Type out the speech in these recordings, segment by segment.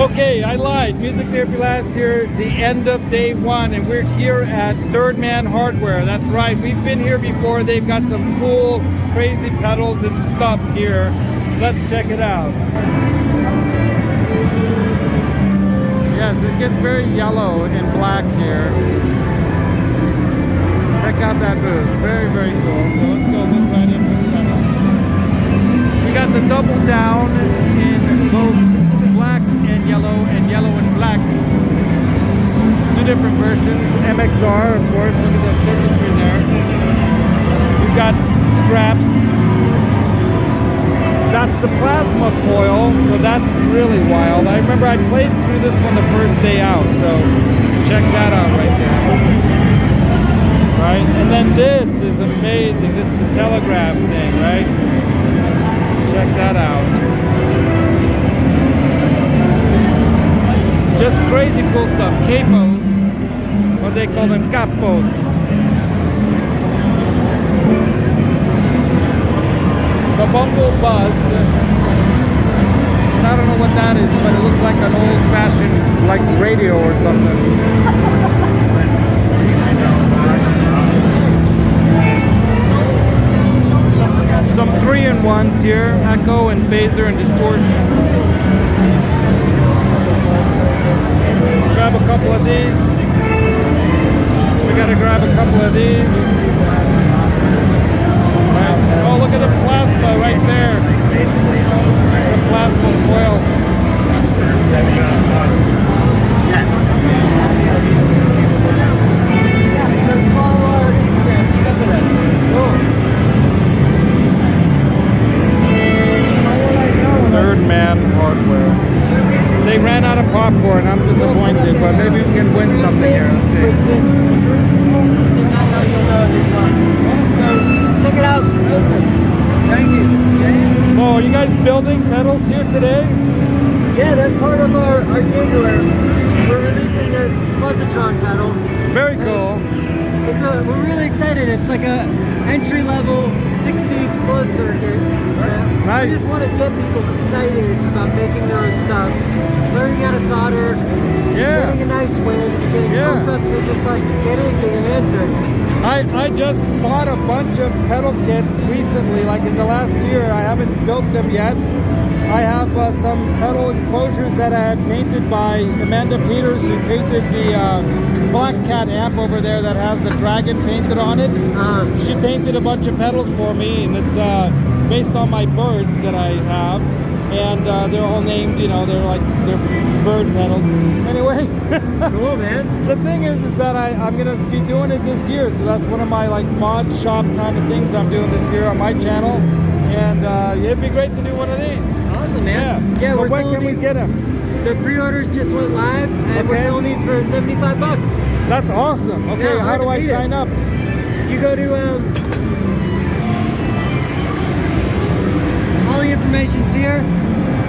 Okay, I lied. MusicTherapyLaz here, the end of day one, and we're here at Third Man Hardware. That's right, we've been here before. They've got some cool, crazy pedals and stuff here. Let's check it out. Yes, it gets very yellow and black here. Check out that booth. Very, very cool. So let's go look right into this pedal. We got the double down in both black and yellow and black. Two different versions. MXR, of course. Look at the circuitry there. We've got straps. That's the Plasma Coil, so that's really wild. I remember I played through this one the first day out, so check that out right there. Right? And then this is amazing. This is the telegraph thing, right? Check that out. Just crazy cool stuff. Capos, what they call them, capos. The Bumble Buzz. I don't know what that is, but it looks like an old-fashioned, like radio or something. Some 3-in-1s here, echo and phaser and distortion. Grab a couple of these. We gotta grab a couple of these. Right. Oh, look at the plasma right there. The Plasma Coil. Yes. Third Man Hardware. They ran out of popcorn. I'm disappointed, but maybe we can win something here. Let's see. So check it out. Thank you. So, are you guys building pedals here today? Yeah, that's part of our gig. We're releasing this Fuzz-Atron pedal. Very cool. We're really excited. It's like a entry-level 60s fuzz circuit. Nice. We just want to get people excited about making their own stuff, learning how to solder, getting a nice wind, getting pumped up to just like get your hands dirty. I just bought a bunch of pedal kits recently, like in the last year. I haven't built them yet. I have some pedal enclosures that I had painted by Amanda Peters, who painted the Black Cat amp over there that has the dragon painted on it. She painted a bunch of pedals for me, and it's based on my birds that I have, and they're all named, you know, they're bird pedals. Anyway, cool, man. The thing is that I'm gonna be doing it this year, so that's one of my like mod shop kind of things I'm doing this year on my channel, and it'd be great to do one of these. Awesome, man. Yeah, so we're when selling can we these. get them? The pre-orders just went live, and we're selling these for $75. That's awesome. Okay, how do I sign up? You go to all the information's here.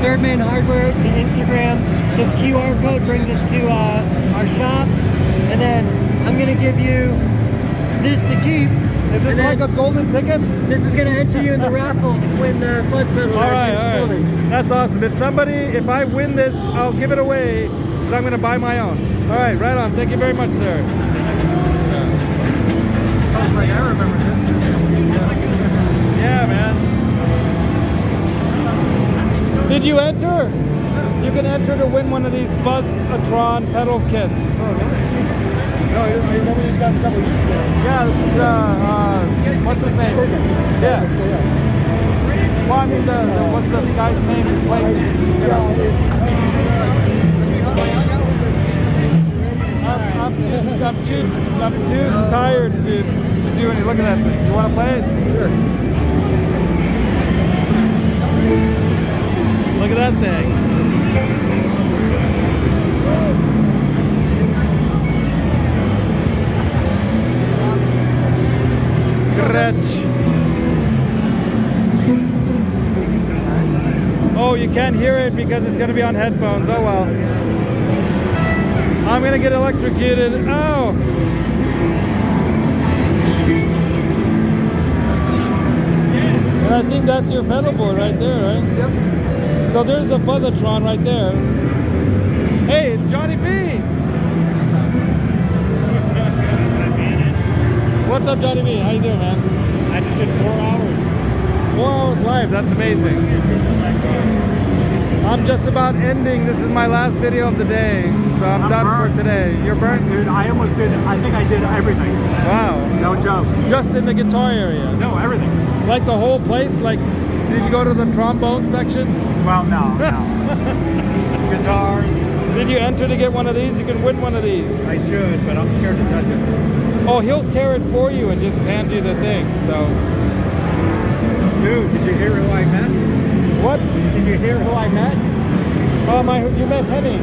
Third Man Hardware, the Instagram. This QR code brings us to our shop, and then I'm gonna give you this to keep. Is this like a golden ticket? This is gonna enter you in the raffle to win the Fuzz Pedal. All right. That's awesome. If I win this, I'll give it away, because I'm gonna buy my own. All right, right on. Thank you very much, sir. I remember this. Yeah, man. Did you enter? You can enter to win one of these Fuzz-Atron pedal kits. Oh, really? No, I remember these guys a couple years ago. Yeah, this is, what's his name? Yeah. So, yeah. Well, I mean, what's the guy's name and place? I'm too tired to do any. Look at that thing. You want to play it? Sure. Look at that thing. Gretsch. Oh, you can't hear it because it's going to be on headphones. Oh well. I'm going to get electrocuted. Oh. And I think that's your pedal board right there, right? Yep. So there's a Fuzz-Atron right there. What's up, Johnny B? How you doing, man? I just did 4 hours. 4 hours live. That's amazing. I'm just about ending. This is my last video of the day, so I'm done burnt. for today. You're burnt? Dude, I almost did, I think I did everything. Wow. No joke. Just in the guitar area? No, everything. Like the whole place? Like, did you go to the trombone section? Well, no. Guitars. Did you enter to get one of these? You can win one of these. I should, but I'm scared to touch it. Oh, he'll tear it for you and just hand you the thing, so. Dude, did you hear who I met? What? Did you hear who I met? You met Henning.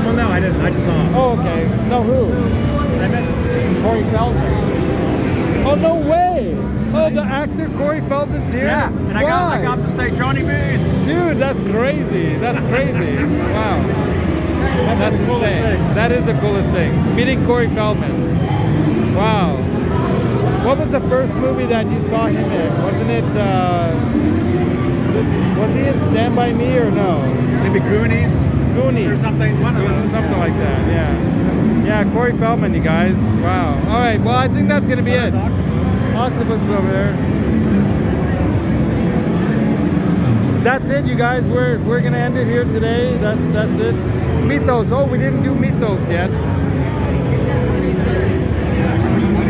Well, no, I didn't. I just saw him. Oh, okay. No, who? I met Corey Feldman. Oh, no way! Oh, the actor Corey Feldman's here? Yeah, and I got to say Johnny Beane. Dude, that's crazy. That's crazy. Wow. That's the coolest insane. thing. That is the coolest thing. Meeting Corey Feldman. Wow. What was the first movie that you saw him in? Wasn't it, was he in Stand By Me or no? Maybe Goonies. Goonies. Or something, one of those. Something like that, yeah. Yeah, Corey Feldman, you guys. Wow. All right, well, I think that's going to be it. Octopus is over there. That's it, you guys. We're going to end it here today. That's it. Mythos. Oh, we didn't do Mythos yet.